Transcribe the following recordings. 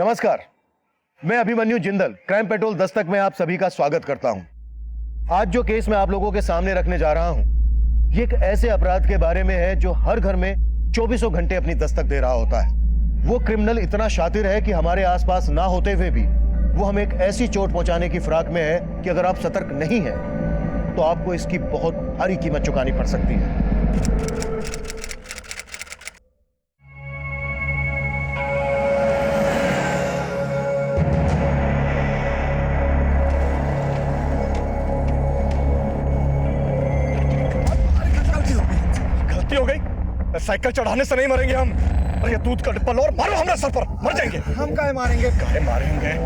नमस्कार, मैं Abhimanyu Jindal crime petrol Dastak में आप सभी का स्वागत करता हूं। आज जो केस मैं आप लोगों के सामने रखने जा रहा हूं, ये एक ऐसे अपराध के बारे में है जो हर घर में चौबीसों घंटे अपनी दस्तक दे रहा होता है। वो क्रिमिनल इतना शातिर है कि हमारे आसपास ना होते हुए भी वो हमें एक ऐसी चोट पहुंचाने की फिराक में है कि अगर आप सतर्क नहीं हैं तो आपको इसकी बहुत भारी कीमत चुकानी पड़ सकती है। हो गई, साइकिल चढ़ाने से नहीं मरेंगे हम। अरे दूध का डिब्बा लो और मारो हमारे सर पर, मर जाएंगे। हम काहे मारेंगे? काहे मारेंगे?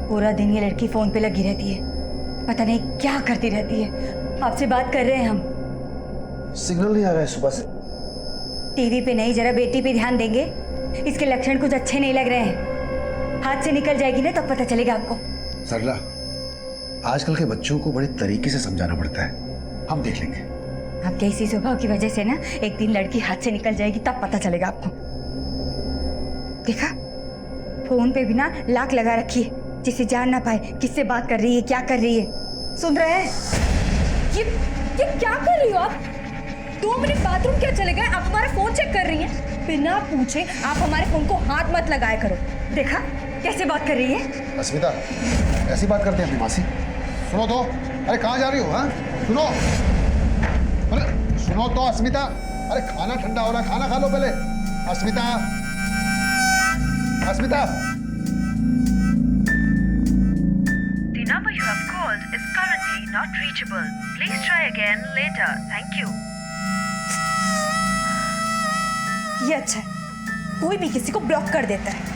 पूरा दिन ये लड़की फोन पे लगी रहती है, पता नहीं क्या करती रहती है। आपसे बात कर रहे हैं हम। सिग्नल नहीं आ रहा है सुबह से। टीवी पे नहीं, जरा बेटी पे ध्यान देंगे। इसके लक्षण कुछ अच्छे नहीं लग रहे हैं। हाथ से निकल जाएगी ना तब पता चलेगा आपको। सरला, आजकल के बच्चों को बड़े तरीके से समझाना पड़ता है, हम देख लेंगे। आपके इसी स्वभाव की वजह से ना एक दिन लड़की हाथ से निकल जाएगी तब पता चलेगा आपको। देखा, फोन पे भी ना लाक लगा रखी है जिसे जान ना पाए किससे बात कर रही है, क्या कर रही है। सुन रहे हैं? ये क्या कर रही हो आप? 2 मिनट बाथरूम क्या चले गए? आप हमारा फोन चेक कर रही हैं? बिना पूछे आप हमारे फोन को हाथ मत लगाया करो। देखा कैसे बात कर रही है? अस्मिता, ऐसी बात करते हैं अपनी मासी। सुनो तो, अरे कहाँ जा रही हो? हाँ सुनो, अरे सुनो तो अस्मिता, अरे खाना ठंडा हो रहा है, खाना खा लो पहले। अस्मिता, अस्मिता। The number you have called is currently not reachable. Please try again later. Thank you. ये अच्छा है, कोई भी किसी को ब्लॉक कर देता है।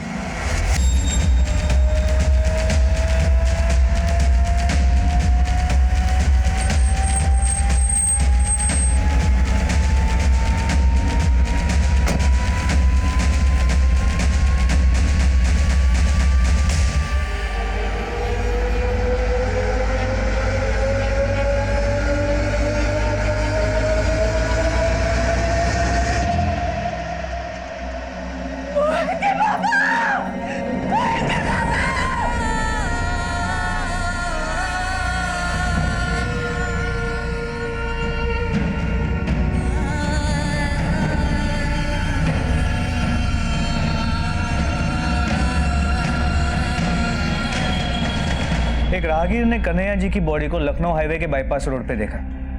एक राहगीर ने कन्हैया जी की बॉडी को लखनऊ हाईवे के बाईपास रोड पे देखा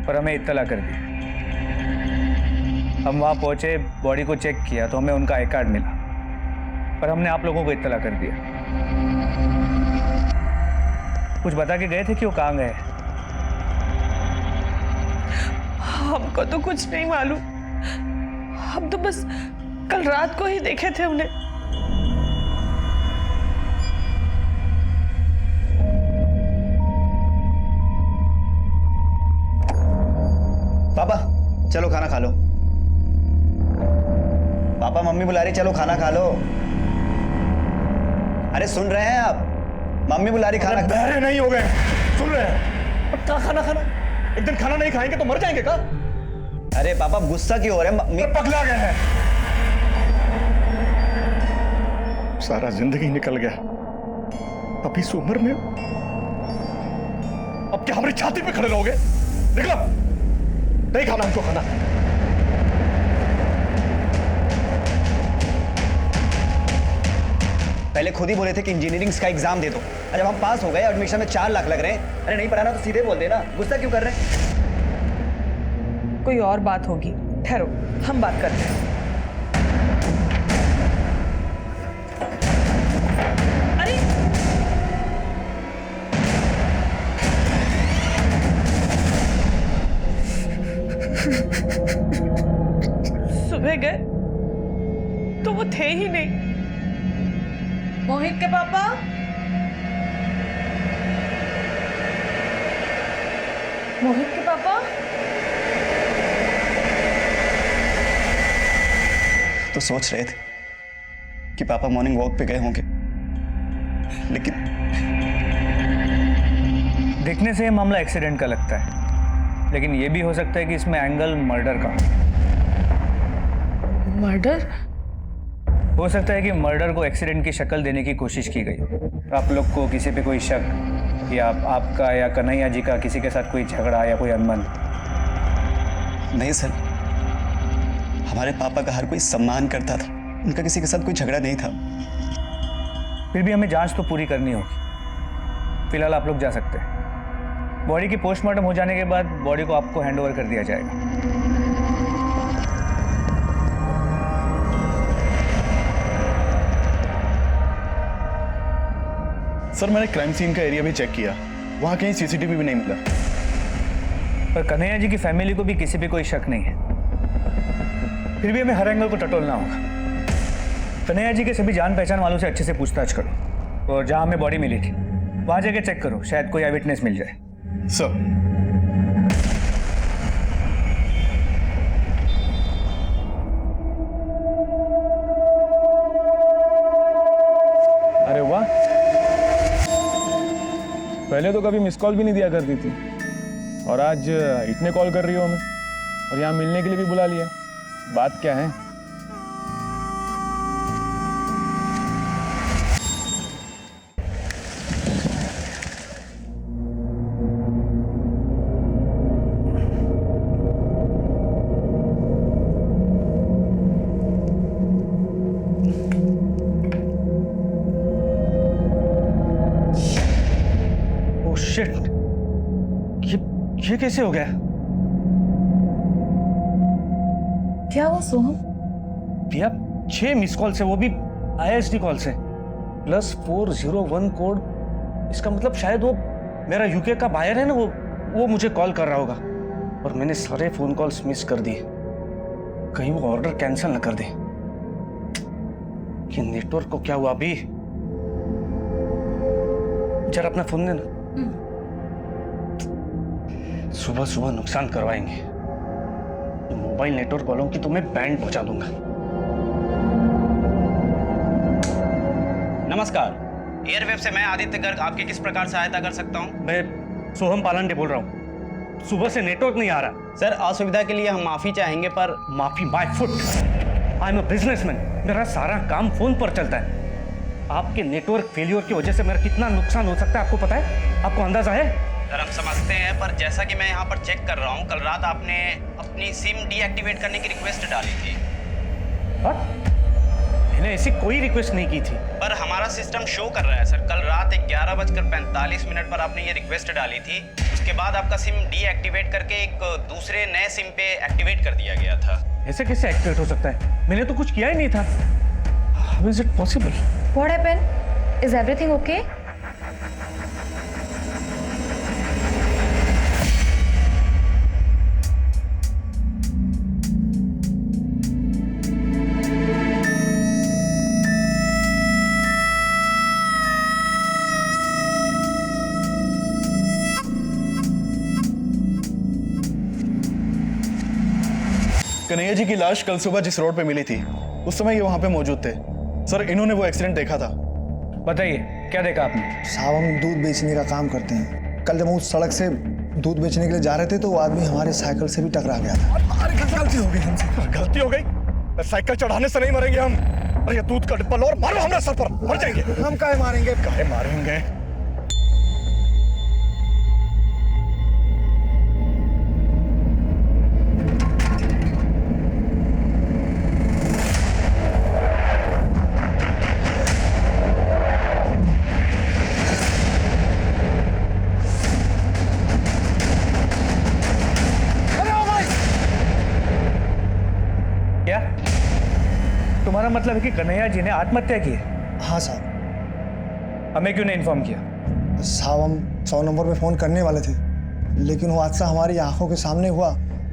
और हमें इत्तला कर दी। हम वहां पहुंचे, बॉडी को चेक किया तो हमें उनका आई कार्ड मिला, पर हमने आप लोगों को इत्तला कर दिया। कुछ बता के गए थे कि वो कहाँ गए? हमको तो कुछ नहीं मालूम, हम तो बस कल रात को ही देखे थे उन्हें। पापा चलो खाना खा लो। पापा मम्मी बुला रही, चलो खाना खा लो। अरे सुन रहे हैं आप? मम्मी बुला रही, खाना। बहरे नहीं हो गए, सुन रहे हैं? अब क्या खाना खाना? एक दिन खाना नहीं खाएंगे तो मर जाएंगे क्या? अरे पापा गुस्सा क्यों हो रहे हैं? मम्मी पगला गए हैं। सारा जिंदगी निकल गया, अब इस उम्र में अब क्या हमारी छाती पे खड़े रहोगे? निकलो, नहीं खाना हमको खाना। पहले खुद ही बोले थे कि इंजीनियरिंग का एग्जाम दे दो, और जब हम पास हो गए एडमिशन में 4 लाख लग रहे हैं। अरे नहीं पढ़ाना तो सीधे बोल देना, गुस्सा क्यों कर रहे हैं? कोई और बात होगी, ठहरो हम बात करते हैं। अरे सुबह गए तो वो थे ही नहीं। मोहित के पापा, मोहित के पापा? तो सोच रहे थे कि पापा मॉर्निंग वॉक पे गए होंगे, लेकिन देखने से ये मामला एक्सीडेंट का लगता है, लेकिन ये भी हो सकता है कि इसमें एंगल मर्डर का मर्डर? हो सकता है कि मर्डर को एक्सीडेंट की शक्ल देने की कोशिश की गई। आप लोग को किसी पे कोई शक, या आपका या कन्हैया जी का किसी के साथ कोई झगड़ा या कोई अनबन? नहीं सर, हमारे पापा का हर कोई सम्मान करता था, उनका किसी के साथ कोई झगड़ा नहीं था। फिर भी हमें जांच तो पूरी करनी होगी। फिलहाल आप लोग जा सकते हैं। बॉडी की पोस्टमार्टम हो जाने के बाद बॉडी को आपको हैंड ओवर कर दिया जाएगा। सर मैंने क्राइम सीन का एरिया भी चेक किया, वहां कहीं सीसीटीवी भी नहीं मिला। पर कन्हैया जी की फैमिली को भी किसी पे कोई शक नहीं है। फिर भी हमें हर एंगल को टटोलना होगा। कन्हैया जी के सभी जान पहचान वालों से अच्छे से पूछताछ करो, और जहां हमें बॉडी मिली थी वहां जाके चेक करो, शायद कोई आई विटनेस मिल जाए। सर अरे वाह, पहले तो कभी मिस कॉल भी नहीं दिया करती थी, और आज इतने कॉल कर रही हो हमें, और यहाँ मिलने के लिए भी बुला लिया। बात क्या है? ओह शिट, ये कैसे हो गया? क्या हुआ सोहम? भैया 6 मिस कॉल से, वो भी ISD कॉल से, +401 कोड। इसका मतलब शायद वो मेरा यूके का बायर है ना, वो मुझे कॉल कर रहा होगा, और मैंने सारे फोन कॉल्स मिस कर दिए। कहीं वो ऑर्डर कैंसिल ना कर दे। कि नेटवर्क को क्या हुआ अभी? जरा अपना फोन देना। सुबह सुबह नुकसान करवाएंगे। मोबाइल नेटवर्क वालों की तो मैं बैंड पहुंचा दूंगा। नमस्कार, एयरवेव से मैं आदित्य गर्ग आपकी किस प्रकार सहायता कर सकता हूं? मैं सोहम पालांडे बोल रहा हूं। सुबह से नेटवर्क नहीं आ रहा। सर, असुविधा के लिए हम माफी चाहेंगे, पर माफी my foot. I am a businessman, मेरा सारा काम फोन पर चलता है। आपके नेटवर्क फेलियर की वजह से मेरा कितना नुकसान हो सकता है आपको पता है? आपको अंदाजा है? सर हम समझते हैं, पर जैसा कि मैं यहाँ पर चेक कर रहा हूँ, कल रात आपने अपनी सिम डीएक्टिवेट करने की रिक्वेस्ट डाली थी। मैंने ऐसी कोई रिक्वेस्ट नहीं की थी। पर हमारा सिस्टम शो कर रहा है सर, कल रात 11:45 पर आपने ये रिक्वेस्ट डाली थी। उसके बाद आपका सिम डीएक्टिवेट करके एक दूसरे नए सिम पे एक्टिवेट कर दिया गया था। ऐसे कैसे एक्टिवेट हो सकता है? मैंने तो कुछ किया ही नहीं था। How is it possible? What happened? Is everything okay? Kanhaiya ji की लाश कल सुबह जिस रोड पे मिली थी, उस समय ये वहां पे मौजूद थे। सर इन्होंने वो एक्सीडेंट देखा था। बताइए क्या देखा आपने? साहब हम दूध बेचने का काम करते हैं। कल जब हम उस सड़क से दूध बेचने के लिए जा रहे थे तो वो आदमी हमारे साइकिल से भी टकरा गया था। अरे गलती हो गई हमसे। गलती हो गई? साइकिल चढ़ाने से नहीं मरेंगे हम। अरे ये दूध का डिब्बा लो और मारो हमारे सर पर, मर जाएंगे। हम काहे मारेंगे? काहे मारेंगे? क्या तुम्हारा मतलब है कि कन्हैया जी ने आत्महत्या की है? हाँ साहब। हमें क्यों नहीं इन्फॉर्म किया? साहब हम 100 नंबर पे फ़ोन करने वाले थे, लेकिन वो हादसा हमारी आंखों के सामने हुआ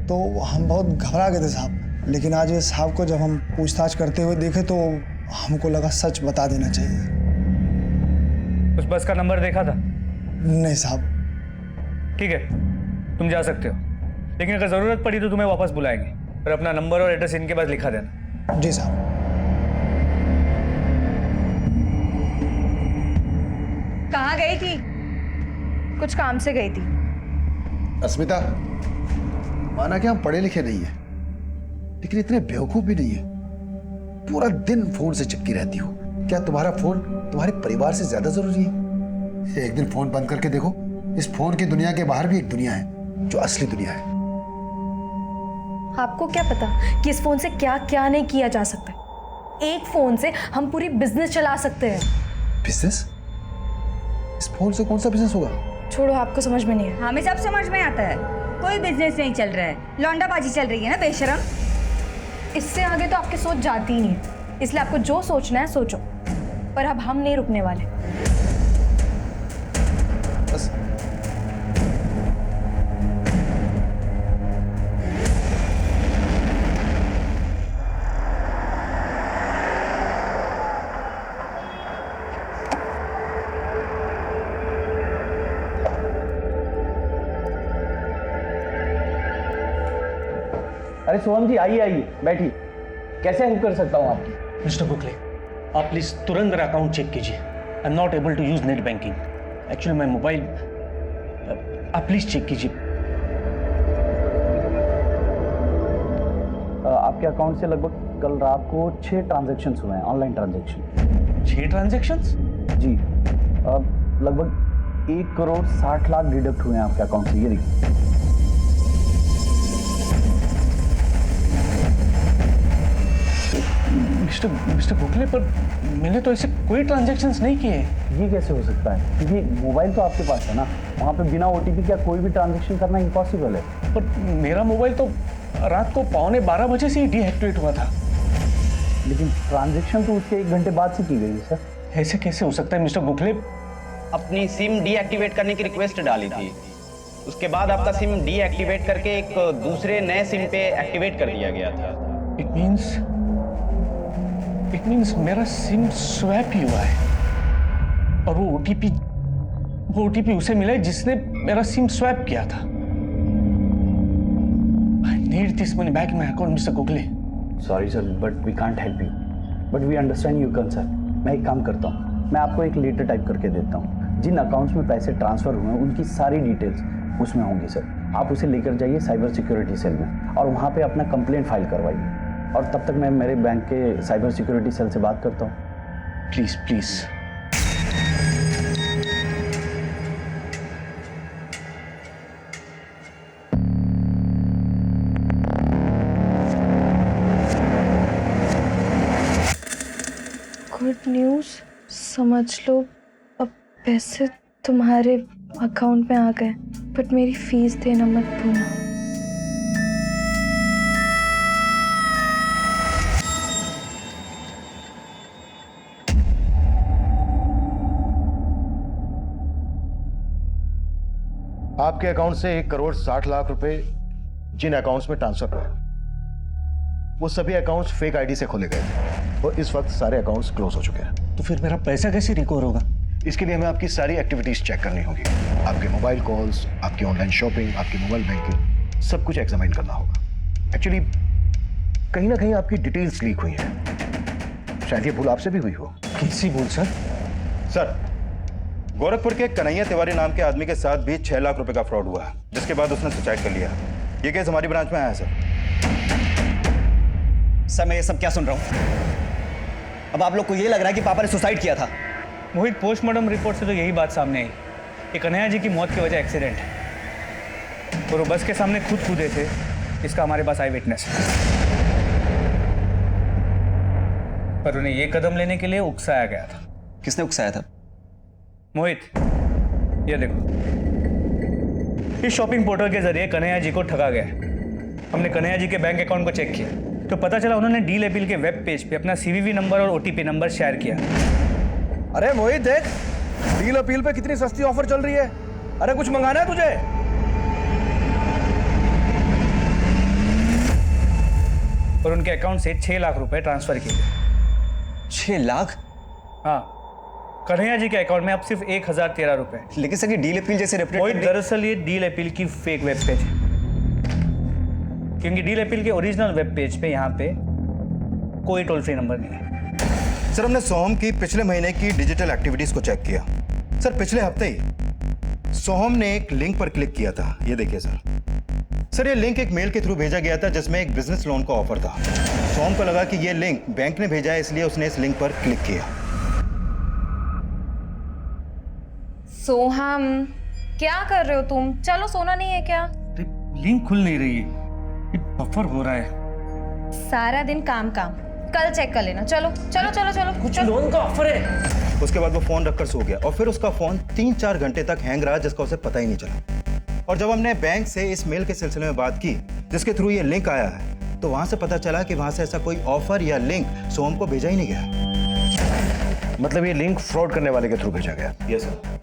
तो हम बहुत घबरा गए थे साहब। लेकिन आज ये साहब को जब हम पूछताछ करते हुए देखे तो हमको लगा सच बता देना चाहिए। उस बस का नंबर देखा था? नहीं साहब। ठीक है, तुम जा सकते हो, लेकिन अगर ज़रूरत पड़ी तो तुम्हें वापस बुलाएंगे। और अपना नंबर और एड्रेस इनके पास लिखा देना। जी साहब। कहाँ गई थी? कुछ काम से गई थी। अस्मिता, माना कि हम पढ़े लिखे नहीं है, लेकिन इतने बेवकूफ भी नहीं है। पूरा दिन फोन से चिपकी रहती हो। क्या तुम्हारा फोन तुम्हारे परिवार से ज्यादा जरूरी है? एक दिन फोन बंद करके देखो, इस फोन की दुनिया के बाहर भी एक दुनिया है जो असली दुनिया है। आपको क्या पता कि इस फोन से क्या क्या नहीं किया जा सकता। एक फोन से हम पूरी बिजनेस चला सकते हैं। बिजनेस? इस फोन से कौन सा बिजनेस होगा? छोड़ो, आपको समझ में नहीं है। हमें सब समझ में आता है। कोई बिजनेस नहीं चल रहा है, लौंडाबाजी चल रही है ना बेशरम। इससे आगे तो आपकी सोच जाती ही नहीं है, इसलिए आपको जो सोचना है सोचो, पर अब हम नहीं रुकने वाले। बस अरे सोहम जी, आइए आइए, बैठिए। कैसे हेल्प कर सकता हूँ आपकी? मिस्टर गोखले, आप प्लीज तुरंत मेरा अकाउंट चेक कीजिए। I am not able to use net banking. Actually my mobile, आप प्लीज चेक कीजिए। आपके अकाउंट से लगभग कल रात को 6 ट्रांजैक्शंस हुए हैं, ऑनलाइन ट्रांजैक्शन। 6 ट्रांजैक्शंस? जी, लगभग 1 करोड़ 60 लाख डिडक्ट हुए हैं आपके अकाउंट से। ये देखिए। मिस्टर गोखले, पर मैंने तो ऐसे कोई ट्रांजैक्शंस नहीं किए। ये कैसे हो सकता है? क्योंकि मोबाइल तो आपके पास है ना, वहाँ पे बिना OTP क्या कोई भी ट्रांजैक्शन करना इम्पॉसिबल है। पर मेरा मोबाइल तो रात को 11:15 बजे से ही डीएक्टिवेट हुआ था। लेकिन ट्रांजैक्शन तो उसके 1 घंटे बाद से की गई है सर। ऐसे कैसे हो सकता है मिस्टर गोखले? अपनी सिम डीएक्टिवेट करने की रिक्वेस्ट डाली थी, उसके बाद आपका सिम डीएक्टिवेट करके एक दूसरे नए सिम पे एक्टिवेट कर दिया गया था। इट मीन्स मेरा सिम स्वैप ही हुआ है, और वो ओटीपी उसे मिला है जिसने मेरा सिम स्वैप किया था। I need this money back in my account mister Gokhale. Sorry sir, but we can't help you, but we understand your concern. मैं एक काम करता हूँ, मैं आपको एक लेटर टाइप करके देता हूँ। जिन अकाउंट्स में पैसे ट्रांसफर हुए हैं उनकी सारी डिटेल्स उसमें होंगी सर। आप उसे लेकर जाइए साइबर सिक्योरिटी सेल में, और वहाँ पे अपना कंप्लेंट फाइल करवाइए। और तब तक मैं मेरे बैंक के साइबर सिक्योरिटी सेल से बात करता हूँ। Please please. गुड न्यूज़, समझ लो अब पैसे तुम्हारे अकाउंट में आ गए, बट मेरी फीस देना मत भूलना। आपके अकाउंट से 1 करोड़ 60 लाख रुपए जिन अकाउंट्स में ट्रांसफर हुए, वो सभी अकाउंट्स फेक आईडी से खोले गए थे और इस वक्त सारे अकाउंट्स क्लोज हो चुके हैं। तो फिर मेरा पैसा कैसे रिकवर होगा? इसके लिए हमें आपकी सारी एक्टिविटीज चेक करनी होगी। आपके मोबाइल कॉल्स, आपकी ऑनलाइन शॉपिंग, आपकी मोबाइल बैंकिंग, सब कुछ एग्जामिन करना होगा। एक्चुअली कहीं ना कहीं आपकी डिटेल्स लीक हुई हैं। शायद ये भूल आपसे भी हुई हो। कैसी भूल सर? सर, गोरखपुर के कन्हैया तिवारी नाम के आदमी के साथ भी 6 लाख रुपए का फ्रॉड हुआ, जिसके बाद उसने सुसाइड कर लिया। ये केस हमारी ब्रांच में आया है सर। सर, मैं ये सब क्या सुन रहा हूँ? अब आप लोग को ये लग रहा है कि पापा ने सुसाइड किया था? मोहित, पोस्टमार्टम रिपोर्ट से तो यही बात सामने आई कि कन्हैया जी की मौत की वजह एक्सीडेंट है, और वो बस के सामने खुद कूदे थे। इसका हमारे पास आई विटनेस है, पर उन्हें ये कदम लेने के लिए उकसाया गया था। किसने उकसाया था? मोहित, ये देखो, इस शॉपिंग पोर्टल के जरिए कन्हैया जी को ठगा गया। हमने कन्हैया जी के बैंक अकाउंट को चेक किया तो पता चला उन्होंने डील अपील के वेब पेज पे अपना CVV नंबर और OTP नंबर शेयर किया। अरे मोहित, देख डील अपील पे कितनी सस्ती ऑफर चल रही है। अरे कुछ मंगाना है तुझे? और उनके अकाउंट से 6 लाख रुपए ट्रांसफर किए गए। 6 लाख? हाँ, कन्हैया जी के अकाउंट में अब सिर्फ 1013 रुपए। लेकिन सर ये डील अपील जैसे रेपुटेड दरअसल ये डील अपील की फेक वेब पेज है, क्योंकि डील अपील के ओरिजिनल वेब पेज पे यहाँ पे कोई टोल फ्री नंबर नहीं है। सर हमने सोहम की पिछले महीने की डिजिटल एक्टिविटीज को चेक किया। सर पिछले हफ्ते ही सोहम ने एक लिंक पर क्लिक किया था, ये देखिए सर। सर ये लिंक एक मेल के थ्रू भेजा गया था जिसमें एक बिजनेस लोन का ऑफर था। सोहम को लगा कि ये लिंक बैंक ने भेजा है, इसलिए उसने इस लिंक पर क्लिक किया। सोहम, क्या कर रहे हो तुम? चलो, सोना नहीं है क्या? लिंक खुल नहीं रही है, ये बफर हो रहा है। सारा दिन काम काम, कल चेक कर लेना। चलो चलो चलो चलो, कुछ लोन का ऑफर है। उसके बाद वो फोन रखकर सो गया और फिर उसका फोन 3-4 घंटे तक हैंग रहा, जिसका उसे पता ही नहीं चला। और जब हमने बैंक से इस मेल के सिलसिले में बात की जिसके थ्रू ये लिंक आया है, तो वहां से पता चला कि वहां से ऐसा कोई ऑफर या लिंक सोहम को भेजा ही नहीं गया। मतलब ये लिंक फ्रॉड करने वाले के थ्रू भेजा गया? Yes sir.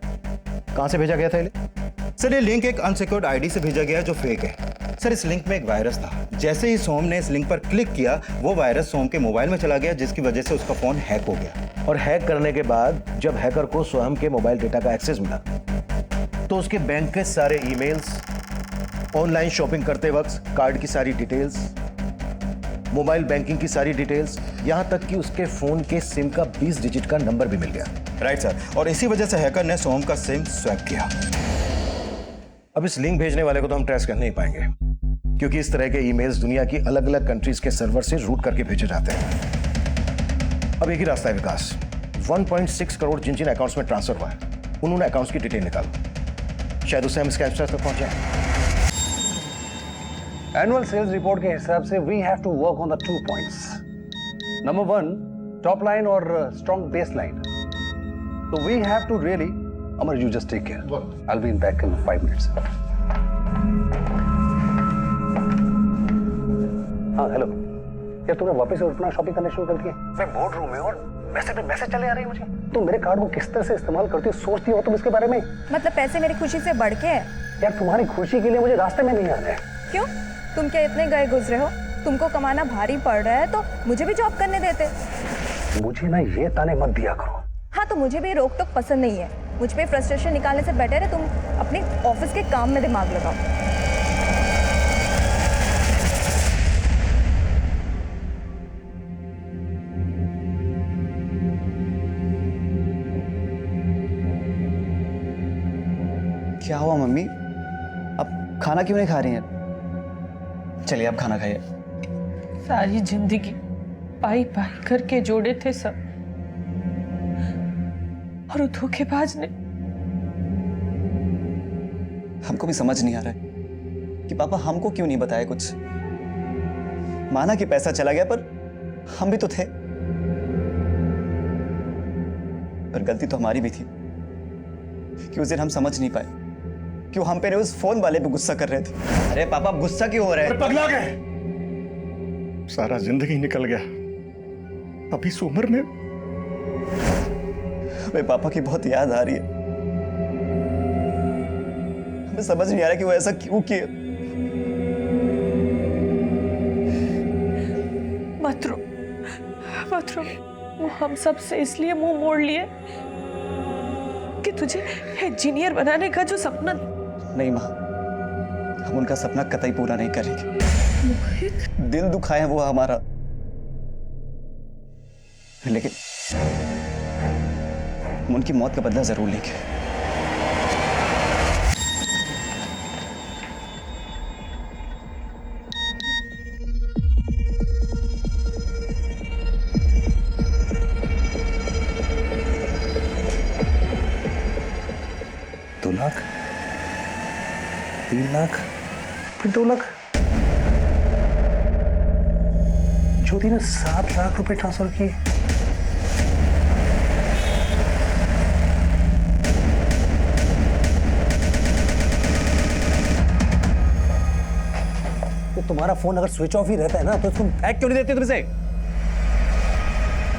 कहां से भेजा गया था ये लिंक? सर ये लिंक एक अनसिक्योर्ड आईडी से भेजा गया जो फेक है। सर इस लिंक में एक वायरस था। जैसे ही सोहम ने इस लिंक पर क्लिक किया, वो वायरस सोहम के मोबाइल में चला गया, जिसकी वजह से उसका फोन हैक हो गया। और हैक करने के बाद जब हैकर को सोहम के मोबाइल डेटा का एक्सेस मिला, तो उसके बैंक के सारे ईमेल्स, ऑनलाइन शॉपिंग करते वक्त कार्ड की सारी डिटेल्स, मोबाइल बैंकिंग की सारी डिटेल्स, यहां तक कि उसके फोन के सिम का 20 डिजिट का नंबर भी मिल गया। राइट सर, और इसी वजह से हैकर ने सोहम का सिम स्वैप किया। अब इस लिंक भेजने वाले को तो हम ट्रेस कर नहीं पाएंगे, क्योंकि इस तरह के ईमेल्स दुनिया की अलग अलग कंट्रीज के सर्वर से रूट करके भेजे जाते हैं। अब एक ही रास्ता है विकास, 1.6 करोड़ जिन जिन अकाउंट्स में ट्रांसफर हुआ है, उन्होंने अकाउंट्स की डिटेल निकालो, शायद उससे हम स्कैमस्टर्स तक पहुंच जाए। एनुअल सेल्स रिपोर्ट के हिसाब से we have to work on the 2 points. Number 1, top line और strong base line. So we have to really, Amar, you just take care. I'll be back in 5 minutes. हाँ, hello. क्या तुमने वापस अपना shopping करना शुरू कर दिया? मैं बोर्ड रूम में और मैसेज चले आ रही है मुझे। तुम मेरे कार्ड को किस तरह से इस्तेमाल करती हो, सोचती हो तुम इसके बारे में? मतलब पैसे मेरी खुशी से बढ़ के है? यार तुम्हारी खुशी के लिए मुझे रास्ते में नहीं आना है। क्यों? तुम क्या इतने गए गुजरे हो? तुमको कमाना भारी पड़ रहा है तो मुझे भी जॉब करने देते। मुझे ना ये ताने मत दिया करो। हाँ, तो मुझे भी रोक टोक पसंद नहीं है। मुझ पे फ्रस्ट्रेशन निकालने से बेटर है तुम अपने ऑफिस के काम में दिमाग लगाओ। क्या हुआ मम्मी? अब खाना क्यों नहीं खा रही हैं? चलिए आप खाना खाइए। सारी जिंदगी पाई पाई करके जोड़े थे सब, और वो धोखेबाज ने। हमको भी समझ नहीं आ रहा है कि पापा हमको क्यों नहीं बताया कुछ। माना कि पैसा चला गया, पर हम भी तो थे। पर गलती तो हमारी भी थी कि उस दिन हम समझ नहीं पाए क्यों हम पे उस फोन वाले पे गुस्सा कर रहे थे। अरे पापा गुस्सा क्यों हो रहा है? पगला गए, सारा जिंदगी निकल गया, अभी इस उम्र में। हमें पापा की बहुत याद आ रही है। हमें समझ नहीं आ रहा कि वो ऐसा क्यों किए। मत रो, वो हम सब से इसलिए मुंह मोड़ लिए कि तुझे इंजीनियर बनाने का जो सपना। नहीं माँ, हम उनका सपना कतई पूरा नहीं करेंगे। दिल दुखाए वो हमारा, लेकिन हम उनकी मौत का बदला जरूर लेंगे। दो लाख, 3 लाख, फिर 2 लाख। ज्योति ने 7 लाख रुपए ट्रांसफर किए। तुम्हारा फोन अगर स्विच ऑफ ही रहता है ना, तो तुम हैक क्यों नहीं देती तुमसे?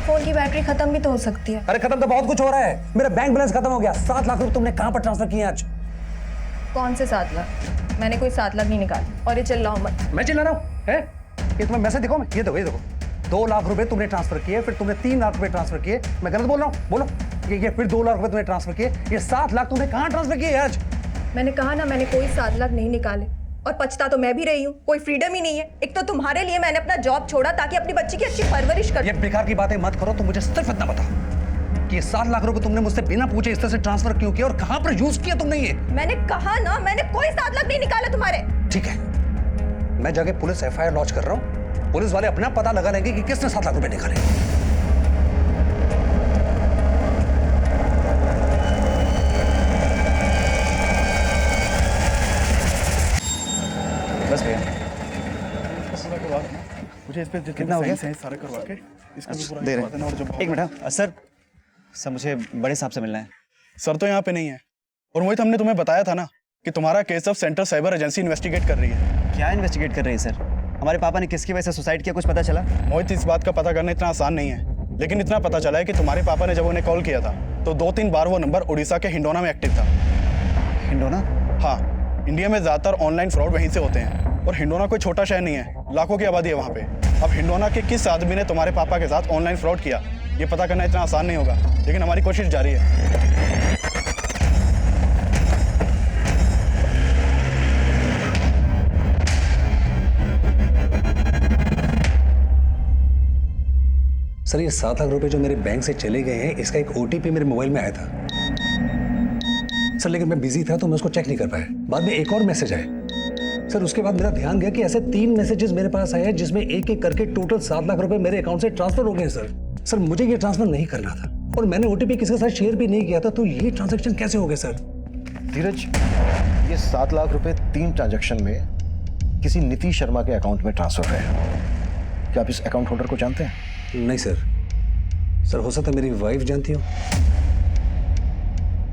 फोन की बैटरी खत्म भी तो हो सकती है। अरे खत्म तो बहुत कुछ हो रहा है। मेरा बैंक बैलेंस खत्म हो गया। 7 लाख रुपए तुमने कहां पर ट्रांसफर किए आज? कौन से 7 लाख? मैंने कोई 7 लाख नहीं निकाले। और ये चिल्लाओ मत। मैं चिल्ला रहा हूँ? है ये तुम्हें मैसेज दिखाओ। ये देखो 2 लाख रुपए तुमने ट्रांसफर किए, फिर तुमने 3 लाख रुपए ट्रांसफर किए। मैं गलत बोल रहा हूँ? बोलो। ये फिर 2 लाख रुपए तुमने ट्रांसफर किए, ये 7 लाख तुमने कहाँ ट्रांसफर किए आज? मैंने कहा ना, मैंने कोई 7 लाख नहीं निकाले, और पछता तो मैं भी रही हूँ। कोई फ्रीडम ही नहीं है। एक तो तुम्हारे लिए मैंने अपना जॉब छोड़ा ताकि अपनी बच्ची की अच्छी परवरिश कर। ये बेकार की बातें मत करो, तो मुझे सिर्फ इतना बता कि ये 7 लाख रुपए तुमने मुझसे बिना पूछे इस तरह से ट्रांसफर क्यों किया और कहाँ पर यूज किया तुमने ये? मैंने कहा ना, मैंने कोई 7 लाख नहीं निकाला तुम्हारे। ठीक है, मैं जाके पुलिस FIR लॉन्च कर रहा हूँ। पुलिस वाले अपना पता लगा लेंगे कि किसने 7 लाख रुपए निकाले। बस भैया, मुझे इस पे कितना हो गया? सारे करवा के इसको भी पूरा दे करवा देना। और जब रहे। एक मिनट सर मुझे बड़े साहब से मिलना है। सर तो यहाँ पे नहीं है, और मोहित हमने तुम्हें बताया था ना कि तुम्हारा केस अब सेंट्रल साइबर एजेंसी इन्वेस्टिगेट कर रही है। क्या इन्वेस्टिगेट कर रही है सर? हमारे पापा ने किसकी वजह से सुसाइड किया, कुछ पता चला? मोहित, इस बात का पता करना इतना आसान नहीं है, लेकिन इतना पता चला है कि तुम्हारे पापा ने जब उन्हें कॉल किया था तो 2-3 बार वो नंबर उड़ीसा के हिंडोना में एक्टिव था। हिंडोना? हाँ, इंडिया में ज्यादातर ऑनलाइन फ्रॉड वहीं से होते हैं, और हिंडोना कोई छोटा शहर नहीं है, लाखों की आबादी है वहाँ पे। अब हिंडोना के किस आदमी ने तुम्हारे पापा के साथ ऑनलाइन फ्रॉड किया, ये पता करना इतना आसान नहीं होगा, लेकिन हमारी कोशिश जारी है। सर ये 7 लाख रुपए जो मेरे बैंक से चले गए हैं, इसका एक OTP मेरे मोबाइल में आया था सर, लेकिन मैं बिजी था तो मैं उसको चेक नहीं कर पाया। बाद में एक और मैसेज आया सर, उसके बाद मेरा ध्यान गया कि ऐसे 3 मैसेजेस मेरे पास आए हैं जिसमें एक एक करके टोटल 7 लाख रुपए मेरे अकाउंट से ट्रांसफर हो गए सर मुझे ये ट्रांसफर नहीं करना था, और मैंने OTP किसी के साथ शेयर भी नहीं किया था, तो ये ट्रांजेक्शन कैसे हो गए सर? धीरज, ये 7 लाख रुपए 3 ट्रांजैक्शन में किसी नीतीश शर्मा के अकाउंट में ट्रांसफर है। क्या आप इस अकाउंट होल्डर को जानते हैं? नहीं सर हो सकता है मेरी वाइफ जानती हो,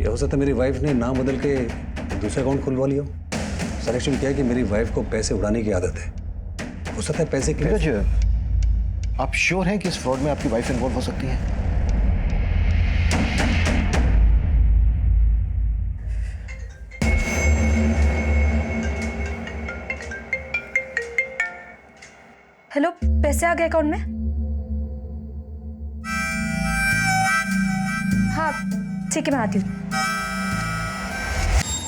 या हो सकता है मेरी वाइफ ने नाम बदल के दूसरा अकाउंट खुलवा लिया हो। सर एक्चुअली क्या है कि मेरी वाइफ को पैसे उड़ाने की आदत है, हो सकता है पैसे की। धीरज, आप श्योर हैं कि इस फ्रॉड में आपकी वाइफ इन्वॉल्व हो सकती है? हेलो, पैसे आ गए अकाउंट में? हाँ ठीक है, मैं आती हूँ।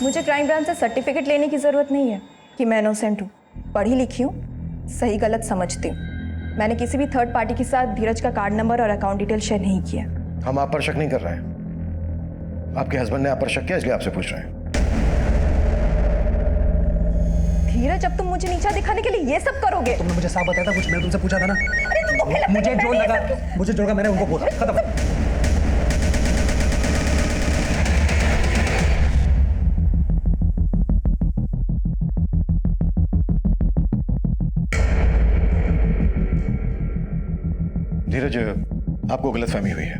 मुझे क्राइम ब्रांच से सर्टिफिकेट लेने की ज़रूरत नहीं है कि मैं इनोसेंट हूँ। पढ़ी लिखी हूँ, सही गलत समझती हूँ। मैंने किसी भी थर्ड पार्टी के साथ धीरज का कार्ड नंबर और अकाउंट डिटेल शेयर नहीं किया। हम आप पर शक नहीं कर रहे हैं, आपके हस्बैंड ने आप पर शक किया इसलिए आपसे पूछ रहे हैं। धीरज, अब तुम मुझे नीचा दिखाने के लिए ये सब करोगे? तुमने मुझे साफ बताया था कुछ, मैं तुमसे पूछा था ना। अरे तुम धोखे लगते मुझे हो, जो मैंने ये लगा सब मुझे जो लगा मैंने उनको बोला, खत्म। धीरज, आपको गलतफहमी हुई है।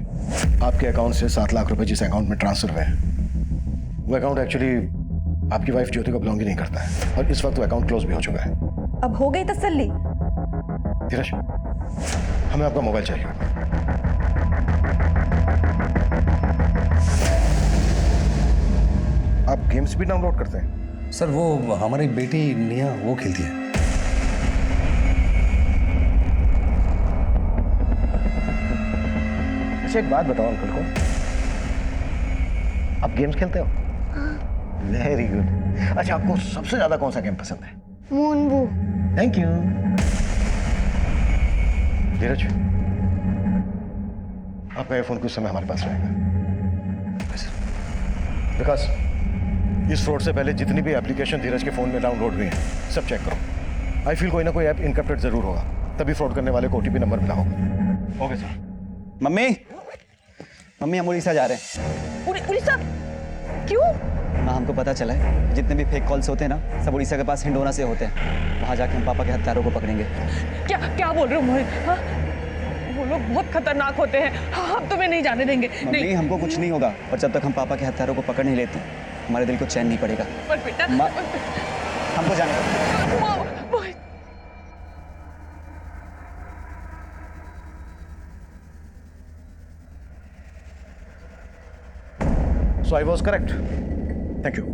आपके अकाउंट से 7 लाख रुपए जिस अकाउंट में ट्रांसफर हुए हैं, वो अकाउंट एक्चुअली आपकी वाइफ ज्योति को बिलोंग ही नहीं करता है, और इस वक्त वो अकाउंट क्लोज भी हो चुका है। अब हो गई तसल्ली? धीरज, हमें आपका मोबाइल चाहिए। आप गेम्स भी डाउनलोड करते हैं? सर वो हमारी बेटी निया वो खेलती है। अच्छा एक बात बताओ अंकल को, आप गेम्स खेलते हो? Very good. अच्छा आपको सबसे ज्यादा कौन सा गेम पसंद है? मूनबू। Thank you. धीरज, आपका ये फोन कुछ समय हमारे पास रहेगा। विकास, इस फ्रॉड से पहले जितनी भी एप्लीकेशन धीरज के फोन में डाउनलोड हुई हैं, सब चेक करो। आई फील कोई ना कोई ऐप इनकप्टेड जरूर होगा, तभी फ्रॉड करने वाले को OTP नंबर मिला होगा। Okay sir. मम्मी हम उड़ीसा जा रहे हैं। उड़ीसा क्यों? माँ, हमको पता चला है जितने भी फेक कॉल्स होते हैं ना, सब उड़ीसा के पास हिंडोना से होते हैं। वहाँ जाके हम पापा के हत्यारों को पकड़ेंगे। क्या बोल रहे हो मोहित? हाँ? वो लोग बहुत खतरनाक होते हैं, हम तुम्हें नहीं जाने देंगे। नहीं, हमको कुछ नहीं होगा, और जब तक हम पापा के हत्यारों को पकड़ नहीं लेते हमारे दिल को चैन नहीं पड़ेगा। पर बेटा, हमको जाने दो। मोहित, So I was correct. Thank you.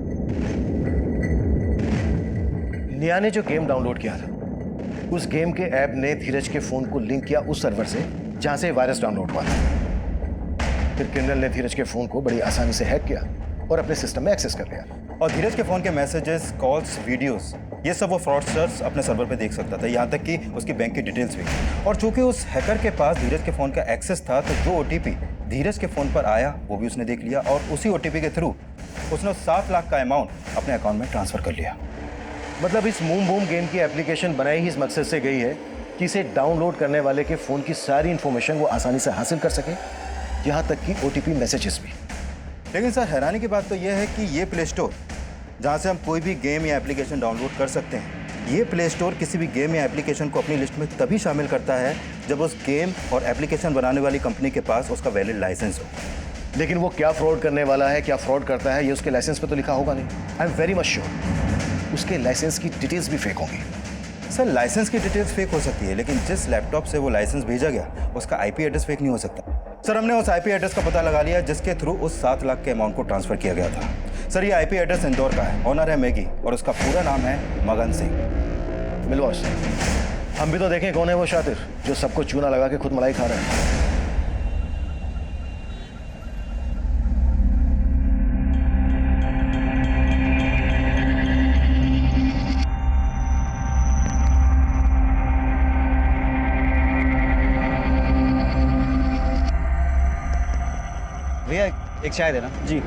निया ने जो गेम डाउनलोड किया था, उस गेम के ऐप ने धीरज के फोन को लिंक किया उस सर्वर से जहां से वायरस डाउनलोड हुआ था। फिर क्रिमिनल ने धीरज के फोन को बड़ी आसानी से हैक किया और अपने सिस्टम में एक्सेस कर लिया। और धीरज के फोन के मैसेजेस, कॉल्स, वीडियोस, ये सब वो फ्रॉडस्टर्स अपने सर्वर पे देख सकता था, यहाँ तक कि उसकी बैंक की डिटेल्स भी। और चूंकि उस हैकर के पास धीरज के फोन का एक्सेस था, तो जो ओटीपी धीरज के फोन पर आया वो भी उसने देख लिया और उसी ओटीपी के थ्रू उसने 7 लाख का अमाउंट अपने अकाउंट में ट्रांसफर कर लिया। मतलब इस मूम बूम गेम की एप्लीकेशन बनाई ही इस मकसद से गई है कि इसे डाउनलोड करने वाले के फोन की सारी इंफॉर्मेशन वो आसानी से हासिल कर सके, यहाँ तक कि ओटीपी मैसेजेस भी। लेकिन सर हैरानी की बात तो यह है कि ये प्ले स्टोर जहाँ से हम कोई भी गेम या एप्लीकेशन डाउनलोड कर सकते हैं, ये प्ले स्टोर किसी भी गेम या एप्लीकेशन को अपनी लिस्ट में तभी शामिल करता है जब उस गेम और एप्लीकेशन बनाने वाली कंपनी के पास उसका वैलिड लाइसेंस हो। लेकिन वो क्या फ्रॉड करने वाला है, क्या फ्रॉड करता है, ये उसके लाइसेंस पे तो लिखा होगा नहीं। I am very much sure उसके लाइसेंस की डिटेल्स भी फेक होंगी। सर लाइसेंस की डिटेल्स फेक हो सकती है, लेकिन जिस लैपटॉप से वो लाइसेंस भेजा गया उसका आईपी एड्रेस फेक नहीं हो सकता। सर हमने उस आईपी एड्रेस का पता लगा लिया जिसके थ्रू उस 7 लाख के अमाउंट को ट्रांसफर किया गया था। सर ये आईपी एड्रेस इंदौर का है, ऑनर है मैगी और उसका पूरा नाम है मगन सिंह। मिलवा उससे, हम भी तो देखें कौन है वो शातिर जो सबको चूना लगा के खुद मलाई खा रहा है। भैया एक चाय देना। जी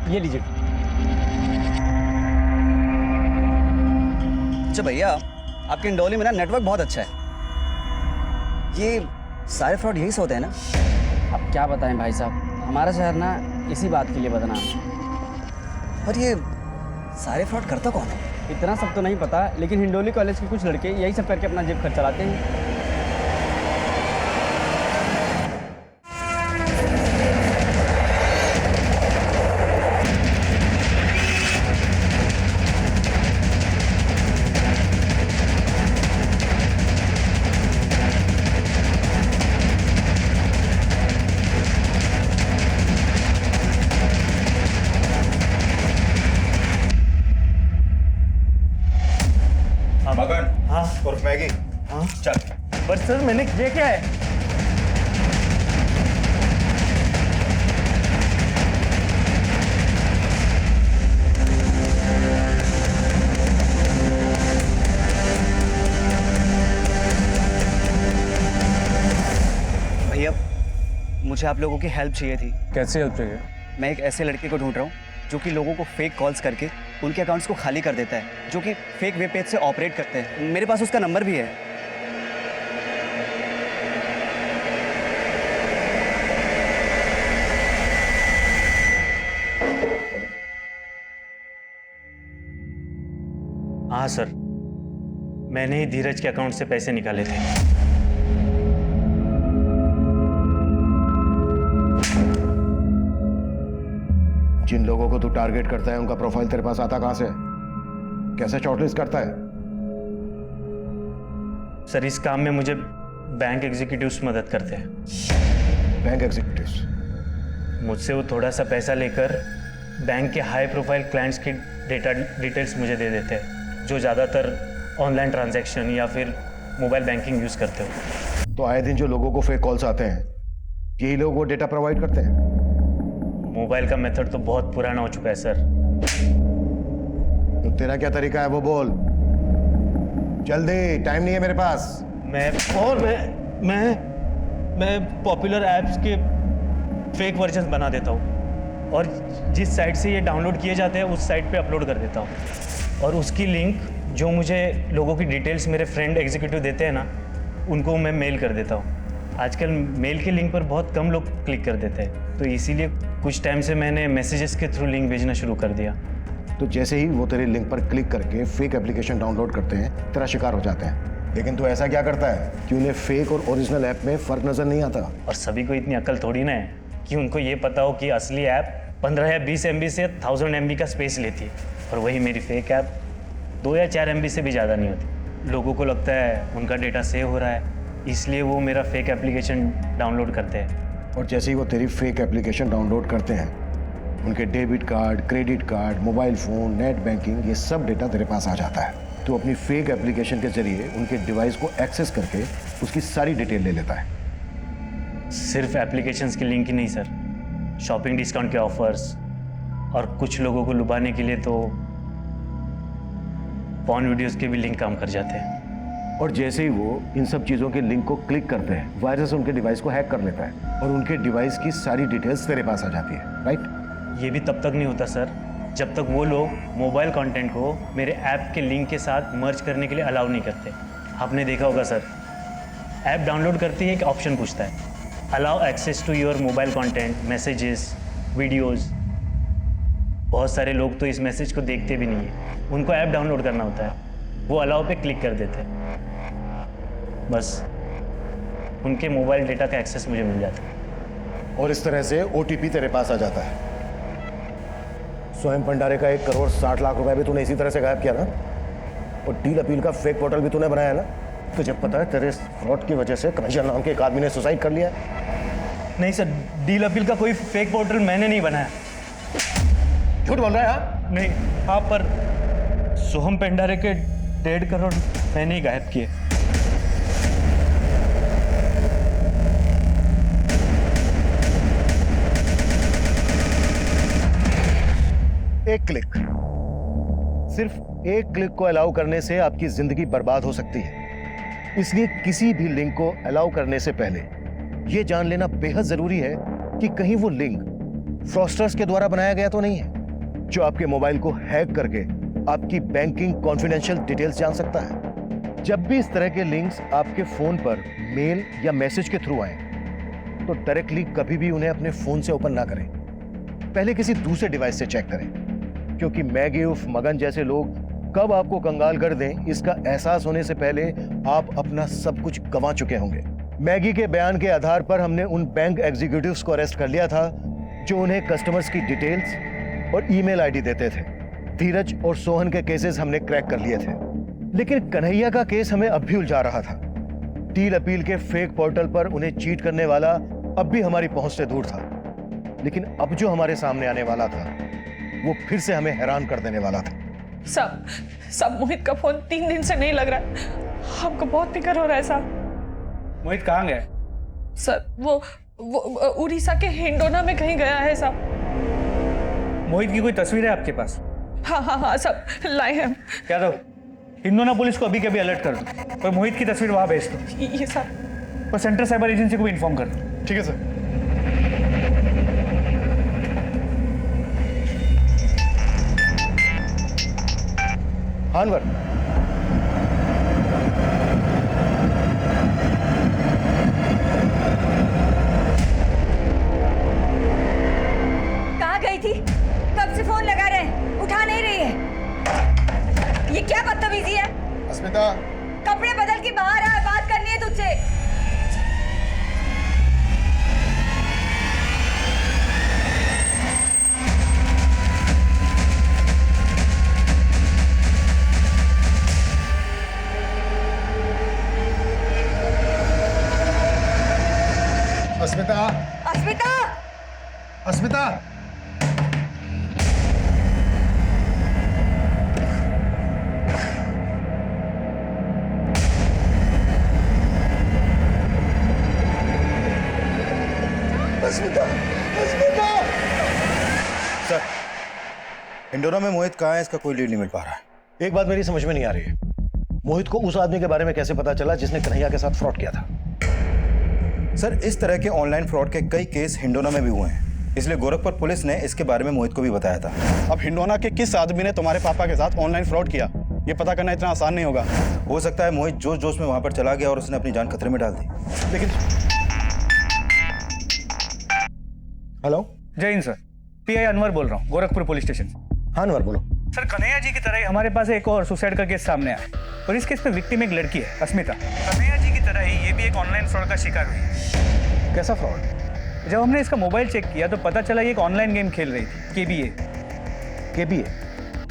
ये लीजिए। अच्छा भैया, आपके इंडौली में ना नेटवर्क बहुत अच्छा है। ये सारे फ्रॉड यही से होते हैं ना? अब क्या बताएं भाई साहब, हमारा शहर ना इसी बात के लिए बदनाम है। और ये सारे फ्रॉड करता कौन है? इतना सब तो नहीं पता, लेकिन हिंडोली कॉलेज के कुछ लड़के यही सब करके अपना जेब खर्च चलाते हैं। मगन। हाँ। और मैगी। हाँ चल। बट सर मैंने किया क्या है? भैया मुझे आप लोगों की हेल्प चाहिए थी। कैसे हेल्प चाहिए? मैं एक ऐसे लड़के को ढूंढ रहा हूँ जो कि लोगों को फेक कॉल्स करके उनके अकाउंट्स को खाली कर देता है, जो कि फेक वेब पेज से ऑपरेट करते हैं। मेरे पास उसका नंबर भी है। हाँ सर, मैंने ही धीरज के अकाउंट से पैसे निकाले थे। जिन लोगों को तू टारगेट करता है उनका प्रोफाइल तेरे पास आता कहां से? कैसे शॉर्टलिस्ट करता है? सर इस काम में मुझे बैंक एग्जीक्यूटिव्स मदद करते हैं। Bank executives? मुझसे वो थोड़ा सा पैसा लेकर बैंक के हाई प्रोफाइल क्लाइंट्स की डिटेल्स मुझे दे देते हैं, जो ज़्यादातर ऑनलाइन ट्रांजैक्शन या फिर मोबाइल बैंकिंग यूज़ करते हो। तो आए दिन जो लोगों को फेक कॉल्स आते हैं, यही लोग वो डेटा प्रोवाइड करते हैं? मोबाइल का मेथड तो बहुत पुराना हो चुका है सर। तो तेरा क्या तरीका है वो बोल। जल्दी, टाइम नहीं है मेरे पास। मैं पॉपुलर ऐप्स के फेक वर्जन बना देता हूँ और जिस साइट से ये डाउनलोड किए जाते हैं उस साइट पे अपलोड कर देता हूँ, और उसकी लिंक जो मुझे लोगों की डिटेल्स मेरे फ्रेंड एग्जीक्यूटिव देते हैं ना, उनको मैं मेल कर देता हूँ। आजकल मेल के लिंक पर बहुत कम लोग क्लिक कर देते हैं, तो इसीलिए कुछ टाइम से मैंने मैसेजेस के थ्रू लिंक भेजना शुरू कर दिया। तो जैसे ही वो तेरे लिंक पर क्लिक करके फेक एप्लीकेशन डाउनलोड करते हैं, तेरा शिकार हो जाते हैं। लेकिन तू ऐसा क्या करता है कि उन्हें फेक और ओरिजिनल ऐप में फर्क नजर नहीं आता? और सभी को इतनी अकल थोड़ी ना है कि उनको ये पता हो कि असली ऐप 15 या 20 MB से 1000 MB का स्पेस लेती है, और वही मेरी फेक ऐप 2 या 4 MB से भी ज़्यादा नहीं होती। लोगों को लगता है उनका डेटा सेव हो रहा है, इसलिए वो मेरा फेक एप्लीकेशन डाउनलोड करते हैं। और जैसे ही वो तेरी फेक एप्लीकेशन डाउनलोड करते हैं, उनके debit card, credit card, mobile phone, net banking, ये सब डेटा तेरे पास आ जाता है। तो अपनी फेक एप्लीकेशन के जरिए उनके डिवाइस को एक्सेस करके उसकी सारी डिटेल ले लेता है। सिर्फ एप्लीकेशंस के लिंक ही नहीं सर, शॉपिंग डिस्काउंट के ऑफर्स और कुछ लोगों को लुभाने के लिए तो पॉर्न वीडियोस के भी लिंक काम कर जाते हैं। और जैसे ही वो इन सब चीज़ों के लिंक को क्लिक करते हैं, वायरस उनके डिवाइस को हैक कर लेता है और उनके डिवाइस की सारी डिटेल्स तेरे पास आ जाती है, राइट? ये भी तब तक नहीं होता सर जब तक वो लोग मोबाइल कंटेंट को मेरे ऐप के लिंक के साथ मर्ज करने के लिए अलाउ नहीं करते। आपने देखा होगा सर, ऐप डाउनलोड करते ही एक ऑप्शन पूछता है, allow access to your mobile content, messages, videos. बहुत सारे लोग तो इस मैसेज को देखते भी नहीं है, उनको ऐप डाउनलोड करना होता है, वो अलाउ पे क्लिक कर देते हैं, बस उनके मोबाइल डेटा का एक्सेस मुझे मिल जाता है। और इस तरह से OTP तेरे पास आ जाता है। स्वयं भंडारे का 1,60,00,000 रुपए भी तूने इसी तरह से गायब किया ना, और डील अपील का फेक पोर्टल भी तूने बनाया ना। तुझे पता है तेरे फ्रॉड की वजह से कन्हैया नाम के एक आदमी ने सुसाइड कर लिया? नहीं सर, डील अपील का कोई फेक पोर्टल मैंने नहीं बनाया। झूठ बोल रहा है? हाँ नहीं, हाँ पर सोहम भंडारे के 1.5 करोड़ मैंने ही गायब किए। एक क्लिक, सिर्फ एक क्लिक को अलाउ करने से आपकी जिंदगी बर्बाद हो सकती है। इसलिए किसी भी लिंक को अलाउ करने से पहले यह जान लेना बेहद जरूरी है कि कहीं वो लिंक फ्रॉस्टर्स के द्वारा बनाया गया तो नहीं है, जो आपके मोबाइल को हैक करके आपकी बैंकिंग कॉन्फिडेंशियल डिटेल्स जान सकता है। जब भी इस तरह के लिंक्स आपके फोन पर मेल या मैसेज के थ्रू आए तो डायरेक्टली कभी भी उन्हें अपने फोन से ओपन ना करें, पहले किसी दूसरे डिवाइस से चेक करें, क्योंकि मैगी उर्फ मगन जैसे लोग कब आपको कंगाल कर दें इसका एहसास होने से पहले आप अपना सब कुछ गंवा चुके होंगे। मैगी के बयान के आधार पर हमने उन बैंक एग्जीक्यूटिव्स को अरेस्ट कर लिया था जो उन्हें कस्टमर्स की डिटेल्स और ईमेल आईडी देते थे। धीरज और सोहन के केसेस हमने क्रैक कर लिए थे, लेकिन कन्हैया का केस हमें अब भी उलझा रहा था। डील अपील के फेक पोर्टल पर उन्हें चीट करने वाला अब भी हमारी पहुंच से दूर था, लेकिन अब जो हमारे सामने आने वाला था वो फिर से हमें हैरान कर देने वाला था। सब मोहित का फोन 3 दिन से नहीं लग रहा है, हमको बहुत फिक्र हो रहा है साहब। मोहित कहाँ गया? सर वो उड़ीसा के हिंडोना में कहीं गया है साहब। मोहित की कोई तस्वीर है आपके पास? हाँ सब लाए हैं। क्या दो, हिंडोना पुलिस को अभी के अभी अलर्ट कर दो और मोहित की तस्वीर वहां भेज दो। ये सर। और सेंट्रल साइबर एजेंसी को भी इन्फॉर्म कर दो। ठीक है सर। अनवर, कहाँ गई थी? कब से फोन लगा रहे हैं, उठा नहीं रही है। ये क्या बदतमीजी है? अस्मिता, कपड़े बदल के बाहर आ, बात करनी है तुझसे। अस्मिता, अस्मिता, अस्मिता, अस्मिता, अस्मिता। सर, इंडोरा में मोहित कहाँ है इसका कोई लीड नहीं मिल पा रहा है। एक बात मेरी समझ में नहीं आ रही है, मोहित को उस आदमी के बारे में कैसे पता चला जिसने कन्हैया के साथ फ्रॉड किया था? सर, इस तरह के ऑनलाइन फ्रॉड के कई केस हिंडोना में भी हुए हैं, इसलिए गोरखपुर पुलिस ने इसके बारे में मोहित को भी बताया था। अब हिंडोना के किस आदमी ने तुम्हारे पापा के साथ ऑनलाइन फ्रॉड किया, ये पता करना इतना आसान नहीं होगा। हो सकता है मोहित जोश जोश में वहां पर चला गया और उसने अपनी जान खतरे में डाल दी। लेकिन हेलो, जय हिंद सर, पीआई अनवर बोल रहा हूँ, गोरखपुर पुलिस स्टेशन। हाँ अनवर बोलो। सर, कन्हैया जी की तरह ही हमारे पास एक और सुसाइड का केस सामने आया और इस केस में विक्टिम एक लड़की है, अस्मिता। कन्हैया जी की तरह ही ये भी एक ऑनलाइन फ्रॉड का शिकार हुई है। कैसा फ्रॉड? जब हमने इसका मोबाइल चेक किया तो पता चला ये एक ऑनलाइन गेम खेल रही थी, KBA। KBA?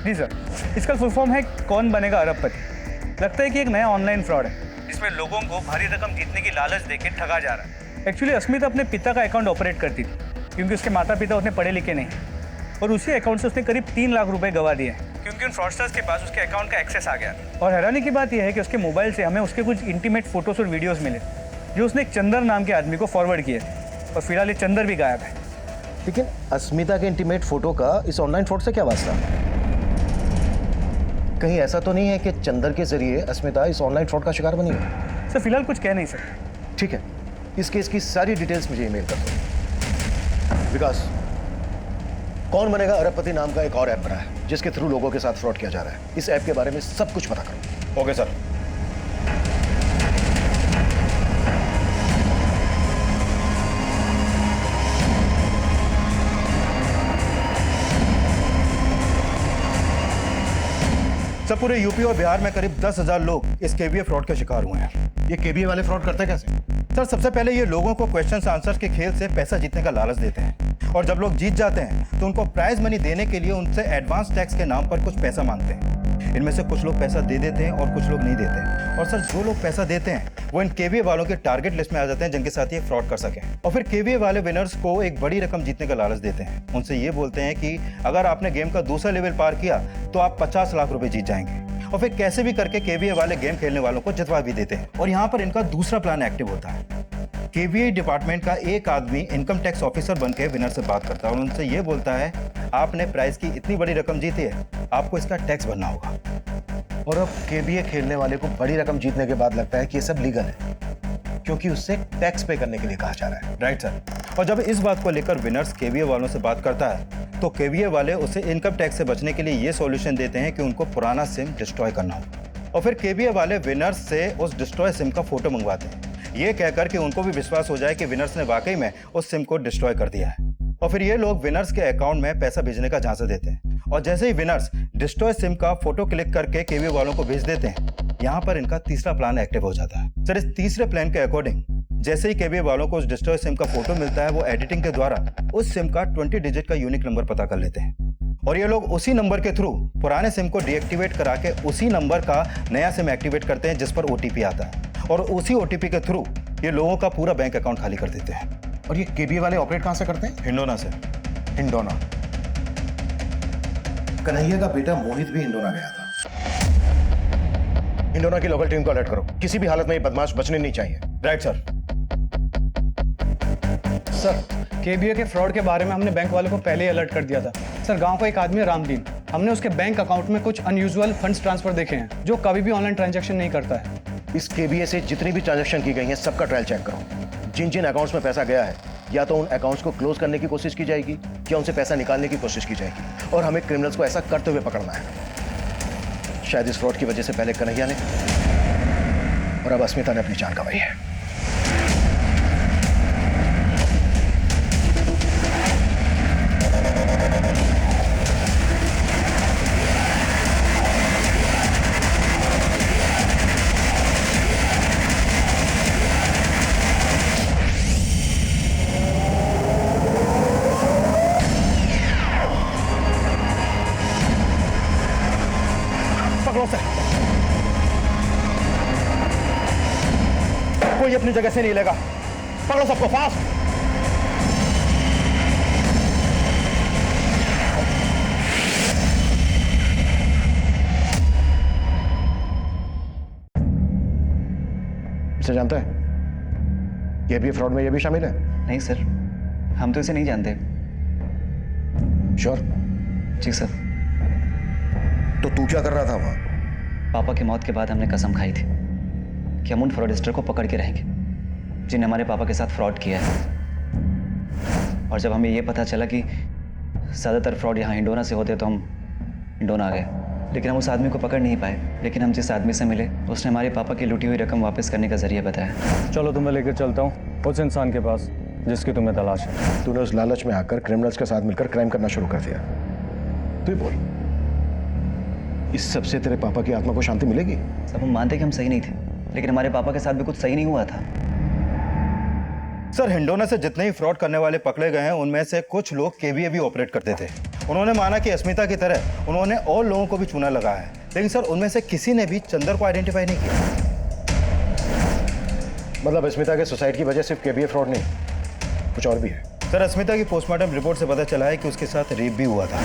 जी सर, इसका फुल फॉर्म है कौन बनेगा अरबपति। लगता है कि एक नया ऑनलाइन फ्रॉड है जिसमें लोगों को भारी रकम जीतने की लालच देके ठगा जा रहा है। एक्चुअली अस्मिता अपने पिता का अकाउंट ऑपरेट करती थी क्योंकि उसके माता पिता उतने पढ़े लिखे नहीं, और उसी अकाउंट से उसने करीब 3 लाख रुपए गवा दिए क्योंकि उन फ्रॉडस्टर्स के पास उसके अकाउंट का एक्सेस आ गया। और हैरानी की बात यह है कि उसके मोबाइल से हमें उसके कुछ इंटीमेट फोटोज और वीडियोस मिले जो उसने एक चंदर नाम के आदमी को फॉरवर्ड किए थे। और फिलहाल ये चंदर भी गायब है। लेकिन अस्मिता के इंटीमेट फोटो का इस ऑनलाइन फ्रॉड से क्या वास्ता? कहीं ऐसा तो नहीं है कि चंदर के जरिए अस्मिता इस ऑनलाइन फ्रॉड का शिकार बनी हो? सर फिलहाल कुछ कह नहीं सकते। ठीक है, इस केस की सारी डिटेल्स मुझे ईमेल कर दो। विकास, कौन बनेगा अरबपति नाम का एक और ऐप बना है जिसके थ्रू लोगों के साथ फ्रॉड किया जा रहा है। इस ऐप के बारे में सब कुछ पता करो। Okay sir. सर पूरे यूपी और बिहार में करीब 10,000 लोग इस केवीए फ्रॉड के शिकार हुए हैं। ये केवीए वाले फ्रॉड करते कैसे? सर सबसे पहले ये लोगों को क्वेश्चन आंसर के खेल से पैसा जीतने का लालच देते हैं और जब लोग जीत जाते हैं तो उनको प्राइज मनी देने के लिए उनसे एडवांस टैक्स के नाम पर कुछ पैसा मांगते हैं। इनमें से कुछ लोग पैसा दे देते हैं और कुछ लोग नहीं देते। और सर जो लोग पैसा देते हैं वो इन केवीए वालों के टारगेट लिस्ट में आ जाते हैं जिनके साथ ये फ्रॉड कर सकें। और फिर केवीए वाले विनर्स को एक बड़ी रकम जीतने का लालच देते हैं। उनसे ये बोलते हैं कि अगर आपने गेम का दूसरा लेवल पार किया तो आप 50 लाख रुपए जीत जाएंगे। और फिर कैसे भी करके केवीए वाले गेम खेलने वालों को जितवा भी देते हैं। और यहाँ पर इनका दूसरा प्लान एक्टिव होता है। केवीए डिपार्टमेंट का एक आदमी इनकम टैक्स ऑफिसर बनकर विनर से बात करता है और उनसे ये बोलता है आपने प्राइज की इतनी बड़ी रकम जीती है, आपको इसका टैक्स भरना होगा। और अब केवीए खेलने वाले को बड़ी रकम जीतने के बाद लगता है कि ये सब लीगल है क्योंकि उससे टैक्स पे करने के लिए कहा जा रहा है। Right sir. और जब इस बात को लेकर विनर्स केवीए वालों से बात करता है तो केवीए वाले उसे इनकम टैक्स से बचने के लिए ये सॉल्यूशन देते हैं कि उनको पुराना सिम डिस्ट्रॉय करना होगा। और फिर केवीए वाले विनर्स से उस डिस्ट्रॉय सिम का फोटो मंगवाते हैं, ये कहकर कि उनको भी विश्वास हो जाए कि विनर्स ने वाकई में उस सिम को डिस्ट्रॉय कर दिया है। और फिर ये लोग विनर्स के अकाउंट में पैसा भेजने का झांसा देते हैं और जैसे ही विनर्स डिस्ट्रॉय सिम का फोटो क्लिक करके केवीए वालों को भेज देते हैं, यहाँ पर इनका तीसरा प्लान एक्टिव हो जाता है। सर इस तीसरे प्लान के अकॉर्डिंग जैसे ही केवीए वालों को उस डिस्ट्रॉय सिम का फोटो मिलता है, वो एडिटिंग के द्वारा उस सिम का 20 डिजिट का यूनिक नंबर पता कर लेते हैं और ये लोग उसी नंबर के थ्रू पुराने सिम को डीएक्टिवेट करा के उसी नंबर का नया सिम एक्टिवेट करते हैं जिस पर ओटीपी आता है और उसी ओटीपी के थ्रू ये लोगों का पूरा बैंक अकाउंट खाली कर देते हैं। और ये केवीए वाले ऑपरेट कहां से करते हैं? हिंडोना से। हिंडोना। कन्हैया का बेटा मोहित भी हिंडोना गया था। हिंडोना की लोकल टीम को अलर्ट करो, किसी भी हालत में ये बदमाश बचने नहीं चाहिए। Right sir. सर केवीए के फ्रॉड के बारे में हमने बैंक वाले को पहले ही अलर्ट कर दिया था। सर गांव का एक आदमी है रामदीन, हमने उसके बैंक अकाउंट में कुछ अनयूजुअल फंड्स ट्रांसफर देखे हैं जो कभी भी ऑनलाइन ट्रांजैक्शन नहीं करता है। इस केवीए से जितनी भी ट्रांजैक्शन की गई हैं सबका ट्रायल चेक करो। जिन जिन अकाउंट्स में पैसा गया है या तो उन अकाउंट्स को क्लोज करने की कोशिश की जाएगी या उनसे पैसा निकालने की कोशिश की जाएगी और हमें क्रिमिनल्स को ऐसा करते हुए पकड़ना है। शायद इस फ्रॉड की वजह से पहले कन्हैया ने और अब अस्मिता ने अपनी जान गंवाई है। कोई अपनी जगह से नहीं लेगा, पकड़ो सबको फास्ट। इसे जानता है? ये भी फ्रॉड में ये भी शामिल है? नहीं सर, हम तो इसे नहीं जानते। श्योर? जी सर। तो तू क्या कर रहा था वहां? पापा की मौत के बाद हमने कसम खाई थी कि हम उन फ्रॉडस्टर को पकड़ के रहेंगे जिन्हें हमारे पापा के साथ फ्रॉड किया है। और जब हमें ये पता चला कि ज़्यादातर फ्रॉड यहाँ हिंडोना से होते तो हम हिंडोना आ गए, लेकिन हम उस आदमी को पकड़ नहीं पाए। लेकिन हम जिस आदमी से मिले उसने हमारे पापा की लूटी हुई रकम वापस करने का जरिया बताया। चलो तुम्हें लेकर चलता हूँ उस इंसान के पास जिसकी तुम्हें तलाश है। तूने उस लालच में आकर क्रिमिनल्स के साथ मिलकर क्राइम करना शुरू कर दिया। तू ही बोल, इस सब से तेरे पापा की आत्मा को शांति मिलेगी? सब हम मानते कि हम सही नहीं थे, लेकिन हमारे पापा के साथ भी कुछ सही नहीं हुआ था। सर हिंडोना से जितने ही फ्रॉड करने वाले पकड़े गए हैं उनमें से कुछ लोग केवीए भी ऑपरेट करते थे। उन्होंने माना कि अस्मिता की तरह उन्होंने और लोगों को भी चूना लगाया है, लेकिन सर उनमें से किसी ने भी चंदर को आइडेंटिफाई नहीं किया। मतलब अस्मिता के सुसाइड की वजह सिर्फ केवीए फ्रॉड नहीं, कुछ और भी है? सर अस्मिता की पोस्टमार्टम रिपोर्ट से पता चला है कि उसके साथ रेप भी हुआ था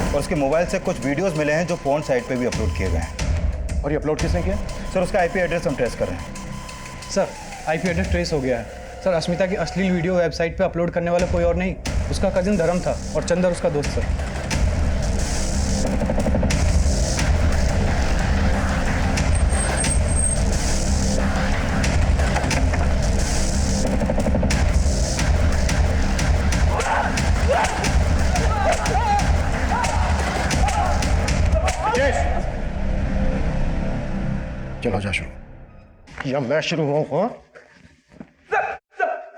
और उसके मोबाइल से कुछ वीडियोस मिले हैं जो पोर्न साइट पे भी अपलोड किए गए हैं। और ये अपलोड किसने किया? सर उसका आईपी एड्रेस हम ट्रेस कर रहे हैं। सर आईपी एड्रेस ट्रेस हो गया है। सर अस्मिता की अश्लील वीडियो वेबसाइट पे अपलोड करने वाला कोई और नहीं, उसका कजिन धर्म था और चंदर उसका दोस्त सर। चलो जा शुरू, या मैं शुरू हूँ?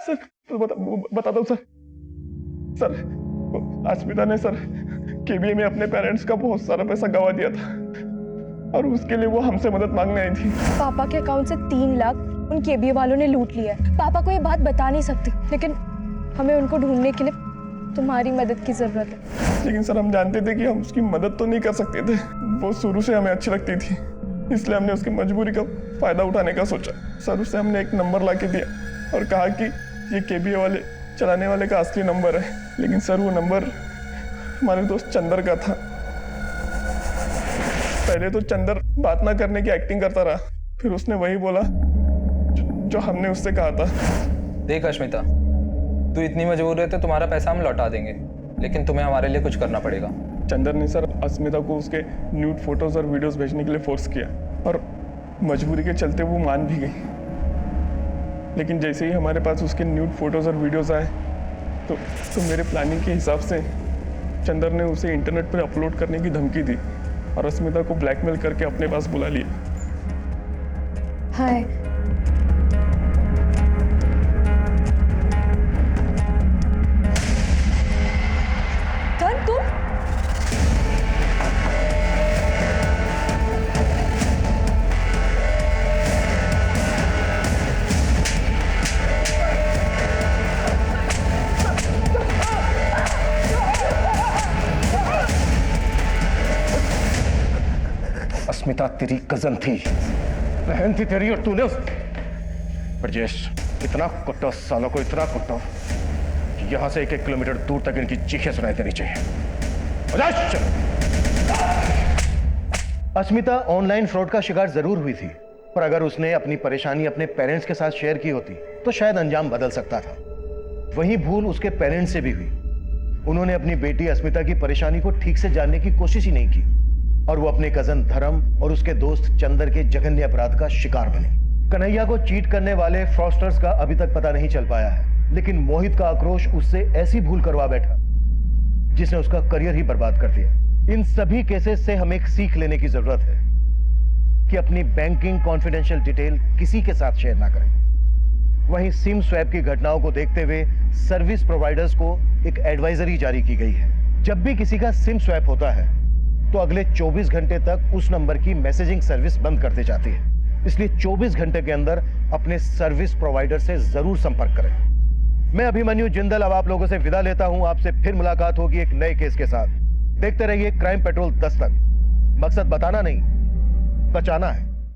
सर बता दो सर। सर अस्मिता ने सर केबीए में अपने पेरेंट्स का बहुत सारा पैसा गवा दिया था और उसके लिए वो हमसे मदद मांगने आई थी। पापा के अकाउंट से 3 लाख उन केबीए वालों ने लूट लिया है। पापा को ये बात बता नहीं सकती, लेकिन हमें उनको ढूंढने के लिए तुम्हारी मदद की जरूरत है। लेकिन सर हम जानते थे कि हम उसकी मदद तो नहीं कर सकते थे। वो शुरू से हमें अच्छी लगती थी, इसलिए हमने उसकी मजबूरी का फायदा उठाने का सोचा। सर उससे हमने एक नंबर ला के दिया और कहा कि ये केबीए वाले चलाने वाले का असली नंबर है। लेकिन सर वो नंबर हमारे दोस्त चंदर का था। पहले तो चंदर बात ना करने की एक्टिंग करता रहा, फिर उसने वही बोला जो हमने उससे कहा था। देख अश्मिता, तू इतनी मजबूर है तो तुम्हारा पैसा हम लौटा देंगे, लेकिन तुम्हें हमारे लिए कुछ करना पड़ेगा। चंदर ने सर अस्मिता को उसके न्यूड फोटोज और वीडियोस भेजने के लिए फोर्स किया और मजबूरी के चलते वो मान भी गई। लेकिन जैसे ही हमारे पास उसके न्यूड फोटोज और वीडियोस आए तो मेरे प्लानिंग के हिसाब से चंदर ने उसे इंटरनेट पर अपलोड करने की धमकी दी और अस्मिता को ब्लैकमेल करके अपने पास बुला लिया। हाय, तुम अस्मिता तेरी कजन थी, बहन थी तेरी, और तूने ब्रजेश इतना कुट्टा, सालों को इतना कुट्टा कि यहां से 1-1 किलोमीटर दूर तक इनकी चीखें सुनाई देनी चाहिए। अस्मिता ऑनलाइन फ्रॉड का शिकार जरूर हुई थी, पर अगर उसने अपनी परेशानी अपने पेरेंट्स के साथ शेयर की होती तो शायद अंजाम बदल सकता था। वही भूल उसके पेरेंट्स से भी हुई। उन्होंने अपनी बेटी अस्मिता की परेशानी को ठीक से जानने की कोशिश ही नहीं की और वो अपने कजन धर्म और उसके दोस्त चंदर के जघन्य अपराध का शिकार बने। कन्हैया को चीट करने वाले फ्रॉडस्टर्स का अभी तक पता नहीं चल पाया है, लेकिन मोहित का आक्रोश उससे ऐसी भूल करवा बैठा जिसने उसका करियर ही बर्बाद कर दिया। इन सभी केसेस से हमें एक सीख लेने की जरूरत है कि अपनी बैंकिंग कॉन्फिडेंशियल डिटेल किसी के साथ शेयर ना करें। वहीं सिम स्वैप की घटनाओं को देखते हुए सर्विस प्रोवाइडर्स को एक एडवाइजरी जारी की गई है। जब भी किसी का सिम स्वैप होता है तो अगले 24 घंटे तक उस नंबर की मैसेजिंग सर्विस बंद कर दी जाती है। इसलिए 24 घंटे के अंदर अपने सर्विस प्रोवाइडर से जरूर संपर्क करें। मैं अभिमन्यु जिंदल अब आप लोगों से विदा लेता हूं। आपसे फिर मुलाकात होगी एक नए केस के साथ। देखते रहिए क्राइम पेट्रोल दस्तक। मकसद बताना नहीं, बचाना है।